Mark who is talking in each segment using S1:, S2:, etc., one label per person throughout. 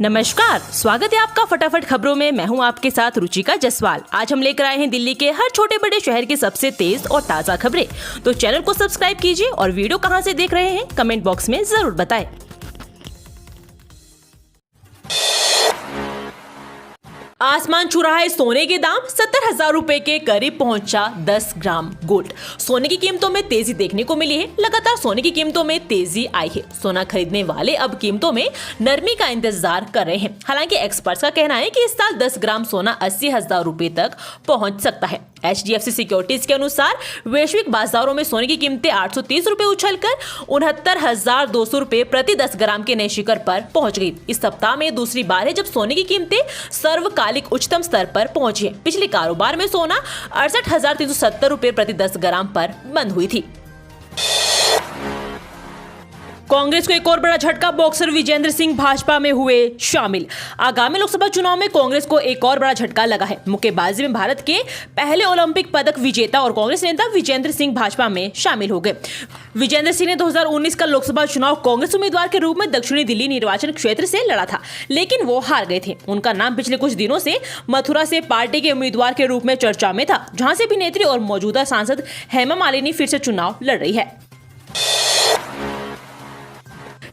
S1: नमस्कार, स्वागत है आपका फटाफट खबरों में। मैं हूं आपके साथ रुचिका जसवाल। आज हम लेकर आए हैं दिल्ली के हर छोटे बड़े शहर के सबसे तेज और ताज़ा खबरें। तो चैनल को सब्सक्राइब कीजिए और वीडियो कहां से देख रहे हैं कमेंट बॉक्स में जरूर बताएं। आसमान छू रहा है सोने के दाम, 70,000 रुपए के करीब पहुंचा 10 ग्राम गोल्ड। सोने की कीमतों में तेजी देखने को मिली है। लगातार सोने की कीमतों में तेजी आई है। सोना खरीदने वाले अब कीमतों में नरमी का इंतजार कर रहे हैं। हालांकि एक्सपर्ट्स का कहना है कि इस साल 10 ग्राम सोना 80,000 रुपए तक पहुंच सकता है। HDFC सिक्योरिटीज के अनुसार वैश्विक बाजारों में सोने की कीमतें 830 रुपए उछलकर 69,200 रुपए प्रति 10 ग्राम के नए शिखर पर पहुंच गई। इस सप्ताह में दूसरी बार है जब सोने की कीमतें सर्वकालिक उच्चतम स्तर पर पहुंची है। पिछले कारोबार में सोना 68,370 रुपए प्रति 10 ग्राम पर बंद हुई थी। कांग्रेस को एक और बड़ा झटका, बॉक्सर विजेंद्र सिंह भाजपा में हुए शामिल। आगामी लोकसभा चुनाव में कांग्रेस को एक और बड़ा झटका लगा है। मुक्केबाजी में भारत के पहले ओलंपिक पदक विजेता और कांग्रेस नेता विजेंद्र सिंह भाजपा में शामिल हो गए। विजेंद्र सिंह ने 2019 का लोकसभा चुनाव कांग्रेस उम्मीदवार के रूप में दक्षिणी दिल्ली निर्वाचन क्षेत्र से लड़ा था, लेकिन वो हार गए थे। उनका नाम पिछले कुछ दिनों से मथुरा से पार्टी के उम्मीदवार के रूप में चर्चा में था, जहां से अभिनेत्री और मौजूदा सांसद हेमा मालिनी फिर से चुनाव लड़ रही है।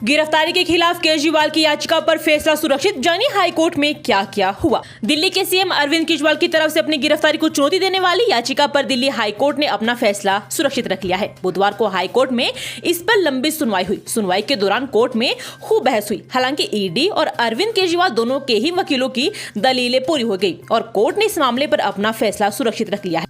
S1: गिरफ्तारी के खिलाफ केजरीवाल की याचिका पर फैसला सुरक्षित, जानिए हाई कोर्ट में क्या क्या हुआ। दिल्ली के सीएम अरविंद केजरीवाल की तरफ से अपनी गिरफ्तारी को चुनौती देने वाली याचिका पर दिल्ली हाई कोर्ट ने अपना फैसला सुरक्षित रख लिया है। बुधवार को हाई कोर्ट में इस पर लंबी सुनवाई हुई। सुनवाई के दौरान कोर्ट में खूब बहस हुई। हालांकि ईडी और अरविंद केजरीवाल दोनों के ही वकीलों की दलीलें पूरी हो गई और कोर्ट ने इस मामले पर अपना फैसला सुरक्षित रख लिया है।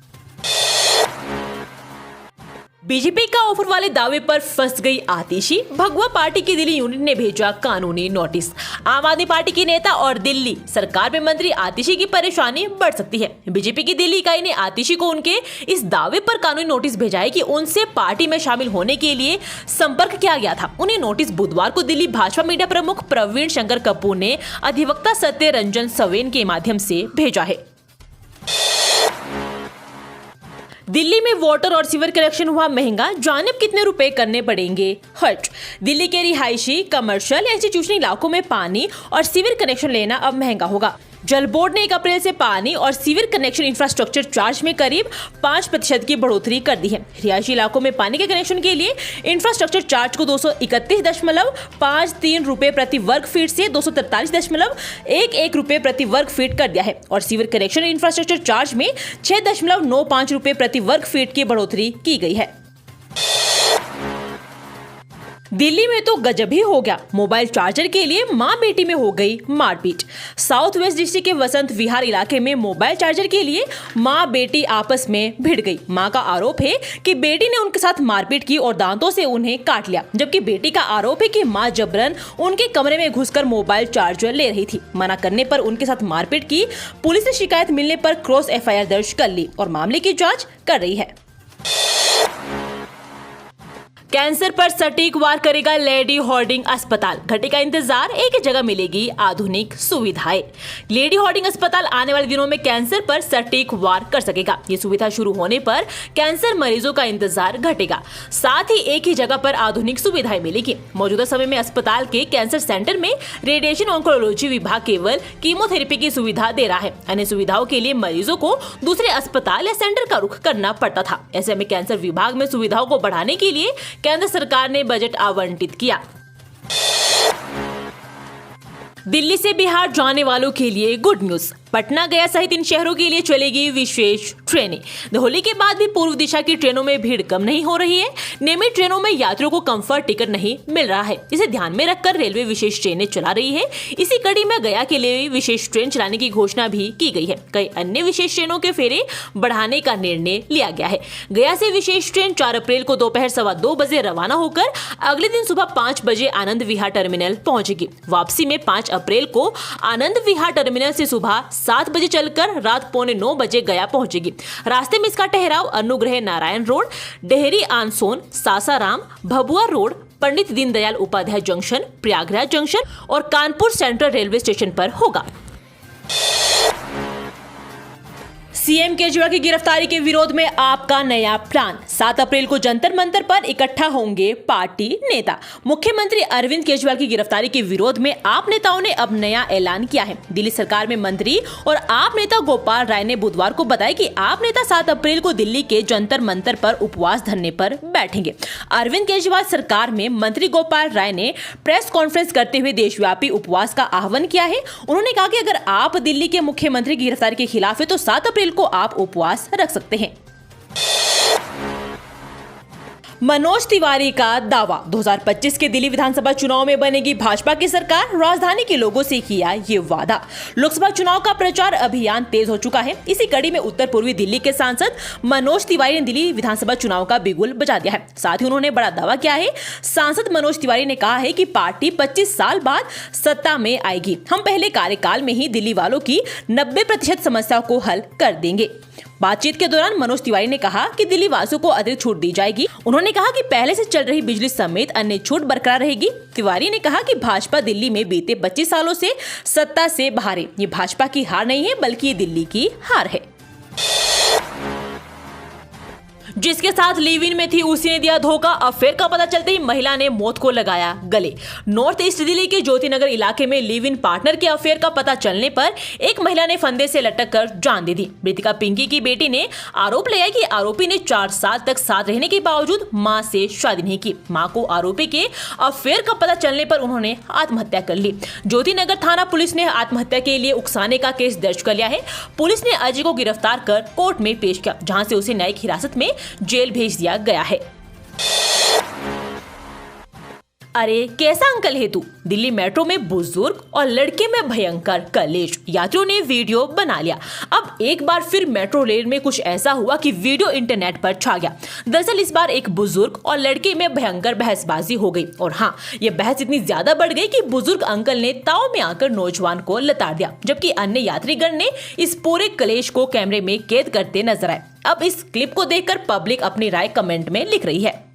S1: बीजेपी का ऑफर वाले दावे पर फंस गई आतिशी। भगवा पार्टी की दिल्ली यूनिट ने भेजा कानूनी नोटिस। आम आदमी पार्टी की नेता और दिल्ली सरकार में मंत्री आतिशी की परेशानी बढ़ सकती है। बीजेपी की दिल्ली इकाई ने आतिशी को उनके इस दावे पर कानूनी नोटिस भेजा है कि उनसे पार्टी में शामिल होने के लिए संपर्क किया गया था। उन्हें नोटिस बुधवार को दिल्ली भाजपा मीडिया प्रमुख प्रवीण शंकर कपूर ने अधिवक्ता सत्य रंजन सवेन के माध्यम से भेजा है। दिल्ली में वाटर और सीवर कनेक्शन हुआ महंगा, जाने कितने रुपए करने पड़ेंगे खर्च। दिल्ली के रिहायशी, कमर्शियल या इंस्टीट्यूशनल इलाकों में पानी और सीवर कनेक्शन लेना अब महंगा होगा। जल बोर्ड ने 1 अप्रैल से पानी और सीवर कनेक्शन इंफ्रास्ट्रक्चर चार्ज में करीब 5% की बढ़ोतरी कर दी है। रिहायशी इलाकों में पानी के कनेक्शन के लिए इंफ्रास्ट्रक्चर चार्ज को 231.53 रुपए प्रति वर्ग फीट से 243.11 रुपए प्रति वर्ग फीट कर दिया है और सीवर कनेक्शन इंफ्रास्ट्रक्चर चार्ज में 6.95 रुपए प्रति वर्ग फीट की बढ़ोतरी की गई है। दिल्ली में तो गजब ही हो गया। मोबाइल चार्जर के लिए मां बेटी में हो गई मारपीट। साउथ वेस्ट डिस्ट्रिक्ट के वसंत विहार इलाके में मोबाइल चार्जर के लिए मां बेटी आपस में भिड़ गई। मां का आरोप है कि बेटी ने उनके साथ मारपीट की और दांतों से उन्हें काट लिया, जबकि बेटी का आरोप है कि मां जबरन उनके कमरे में घुसकर मोबाइल चार्जर ले रही थी। मना करने पर उनके साथ मारपीट की। पुलिस ने शिकायत मिलने पर क्रॉस FIR दर्ज कर ली और मामले की जाँच कर रही है। कैंसर पर सटीक वार करेगा लेडी हार्डिंग अस्पताल। घटेगा इंतजार, एक ही जगह मिलेगी आधुनिक सुविधाएं। लेडी हार्डिंग अस्पताल आने वाले दिनों में कैंसर पर सटीक वार कर सकेगा। ये सुविधा शुरू होने पर कैंसर मरीजों का इंतजार घटेगा, साथ ही एक ही जगह पर आधुनिक सुविधाएं मिलेगी। मौजूदा समय में अस्पताल के कैंसर सेंटर में रेडिएशन ऑन्कोलॉजी विभाग केवल कीमोथेरेपी की सुविधा दे रहा है। अन्य सुविधाओं के लिए मरीजों को दूसरे अस्पताल या सेंटर का रुख करना पड़ता था। ऐसे में कैंसर विभाग में सुविधाओं को बढ़ाने के लिए केंद्र सरकार ने बजट आवंटित किया। दिल्ली से बिहार जाने वालों के लिए गुड न्यूज। पटना, गया सहित इन शहरों के लिए चलेगी विशेष ट्रेनें। होली के बाद भी पूर्व दिशा की ट्रेनों में भीड़ कम नहीं हो रही है। नियमित ट्रेनों में यात्रियों को कंफर्ट टिकट नहीं मिल रहा है। इसे ध्यान में रखकर रेलवे विशेष ट्रेनें चला रही है। इसी कड़ी में गया के लिए विशेष ट्रेन चलाने की घोषणा भी की गई है। कई अन्य विशेष ट्रेनों के फेरे बढ़ाने का निर्णय लिया गया है। गया से विशेष ट्रेन 4 अप्रैल को दोपहर 2:15 बजे रवाना होकर अगले दिन सुबह 5 बजे आनंद विहार टर्मिनल पहुंचेगी। वापसी में 5 अप्रैल को आनंद विहार टर्मिनल से सुबह 7 बजे चलकर रात 8:45 बजे गया पहुंचेगी। रास्ते में इसका ठहराव Anugrah Narayan road, Dehri on Sone, Sasaram, Bhabua road, Pandit Deendayal Upadhyay junction, Prayagraj junction और कानपुर सेंट्रल रेलवे स्टेशन पर होगा। सीएम केजरीवाल की गिरफ्तारी के विरोध में आपका नया प्लान। 7 अप्रैल को जंतर मंतर पर इकट्ठा होंगे पार्टी नेता। मुख्यमंत्री अरविंद केजरीवाल की गिरफ्तारी के विरोध में आप नेताओं ने अब नया ऐलान किया है। दिल्ली सरकार में मंत्री और आप नेता गोपाल राय ने बुधवार को बताया कि आप नेता 7 अप्रैल को दिल्ली के जंतर मंतर पर उपवास धरने पर बैठेंगे। अरविंद केजरीवाल सरकार में मंत्री गोपाल राय ने प्रेस कॉन्फ्रेंस करते हुए देशव्यापी उपवास का आह्वान किया है। उन्होंने कहा कि अगर आप दिल्ली के मुख्यमंत्री की गिरफ्तारी के खिलाफ है तो 7 अप्रैल को आप उपवास रख सकते हैं। मनोज तिवारी का दावा, 2025 के दिल्ली विधानसभा चुनाव में बनेगी भाजपा की सरकार। राजधानी के लोगों से किया ये वादा। लोकसभा चुनाव का प्रचार अभियान तेज हो चुका है। इसी कड़ी में उत्तर पूर्वी दिल्ली के सांसद मनोज तिवारी ने दिल्ली विधानसभा चुनाव का बिगुल बजा दिया है। साथ ही उन्होंने बड़ा दावा किया है। सांसद मनोज तिवारी ने कहा है कि पार्टी 25 साल बाद सत्ता में आएगी। हम पहले कार्यकाल में ही दिल्ली वालों की 90% समस्याओं को हल कर देंगे। बातचीत के दौरान मनोज तिवारी ने कहा कि दिल्ली वासियों को अतिरिक्त छूट दी जाएगी। उन्होंने कहा कि पहले से चल रही बिजली समेत अन्य छूट बरकरार रहेगी। तिवारी ने कहा कि भाजपा दिल्ली में बीते 25 सालों से सत्ता से बाहर है। ये भाजपा की हार नहीं है बल्कि ये दिल्ली की हार है। जिसके साथ लिव इन में थी उसी ने दिया धोखा। अफेयर का पता चलते ही महिला ने मौत को लगाया गले। नॉर्थ ईस्ट दिल्ली के ज्योति नगर इलाके में लिव इन पार्टनर के अफेयर का पता चलने पर एक महिला ने फंदे से लटक कर जान दे दी। मृतिका पिंकी की बेटी ने आरोप लगाया कि आरोपी ने 4 साल तक साथ रहने के बावजूद मां से शादी नहीं की। मां को आरोपी के अफेयर का पता चलने पर उन्होंने आत्महत्या कर ली। ज्योति नगर थाना पुलिस ने आत्महत्या के लिए उकसाने का केस दर्ज कर लिया है। पुलिस ने अजय को गिरफ्तार कर कोर्ट में पेश किया, जहां से उसे न्यायिक हिरासत में जेल भेज दिया गया है। अरे कैसा अंकल है तू। दिल्ली मेट्रो में बुजुर्ग और लड़के में भयंकर कलेश। यात्रियों ने वीडियो बना लिया। अब एक बार फिर मेट्रो रेल में कुछ ऐसा हुआ कि वीडियो इंटरनेट पर छा गया। दरअसल इस बार एक बुजुर्ग और लड़के में भयंकर बहसबाजी हो गई। और हाँ, ये बहस इतनी ज्यादा बढ़ गई कि बुजुर्ग अंकल ने ताव में आकर नौजवान को लताड़ दिया, जबकि अन्य यात्रीगण ने इस पूरे कलेश को कैमरे में कैद करते नजर आए। अब इस क्लिप को देखकर पब्लिक अपनी राय कमेंट में लिख रही है।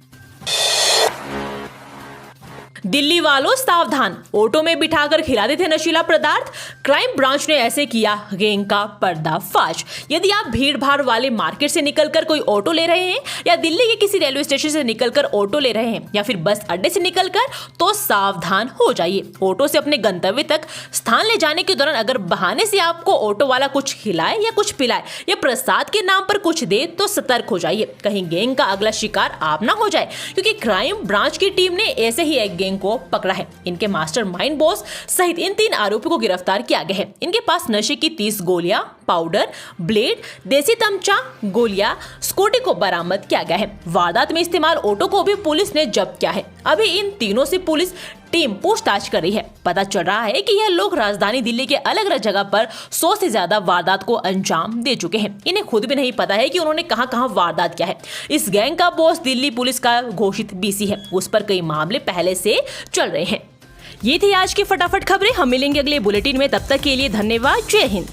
S1: दिल्ली वालों सावधान, ऑटो में बिठाकर खिलाते थे नशीला पदार्थ। क्राइम ब्रांच ने ऐसे किया गैंग का पर्दाफाश। यदि आप भीड़ भाड़ वाले मार्केट से निकलकर कोई ऑटो ले रहे हैं या दिल्ली के किसी रेलवे स्टेशन से निकलकर ऑटो ले रहे हैं या फिर बस अड्डे से निकलकर, तो सावधान हो जाइए। ऑटो से अपने गंतव्य तक स्थान ले जाने के दौरान अगर बहाने से आपको ऑटो वाला कुछ खिलाए या कुछ पिलाए या प्रसाद के नाम पर कुछ दे तो सतर्क हो जाइए, कहीं गैंग का अगला शिकार आप ना हो जाए। क्योंकि क्राइम ब्रांच की टीम ने ऐसे ही एक गैंग को पकड़ा है। इनके मास्टरमाइंड बॉस सहित इन 3 आरोपियों को गिरफ्तार किया गया है। इनके पास नशे की 30 गोलियां, पाउडर, ब्लेड, देसी तमचा, गोलियां, स्कूटी को बरामद किया गया है। वारदात में इस्तेमाल ऑटो को भी पुलिस ने जब्त किया है। अभी इन तीनों से पुलिस टीम पूछताछ कर रही है। पता चल रहा है कि यह लोग राजधानी दिल्ली के अलग अलग जगह पर 100 से ज्यादा वारदात को अंजाम दे चुके हैं। इन्हें खुद भी नहीं पता है कि उन्होंने कहां वारदात किया है। इस गैंग का बॉस दिल्ली पुलिस का घोषित बीसी है। उस पर कई मामले पहले से चल रहे हैं। ये थी आज की फटाफट खबरें। हम मिलेंगे अगले बुलेटिन में। तब तक के लिए धन्यवाद। जय हिंद।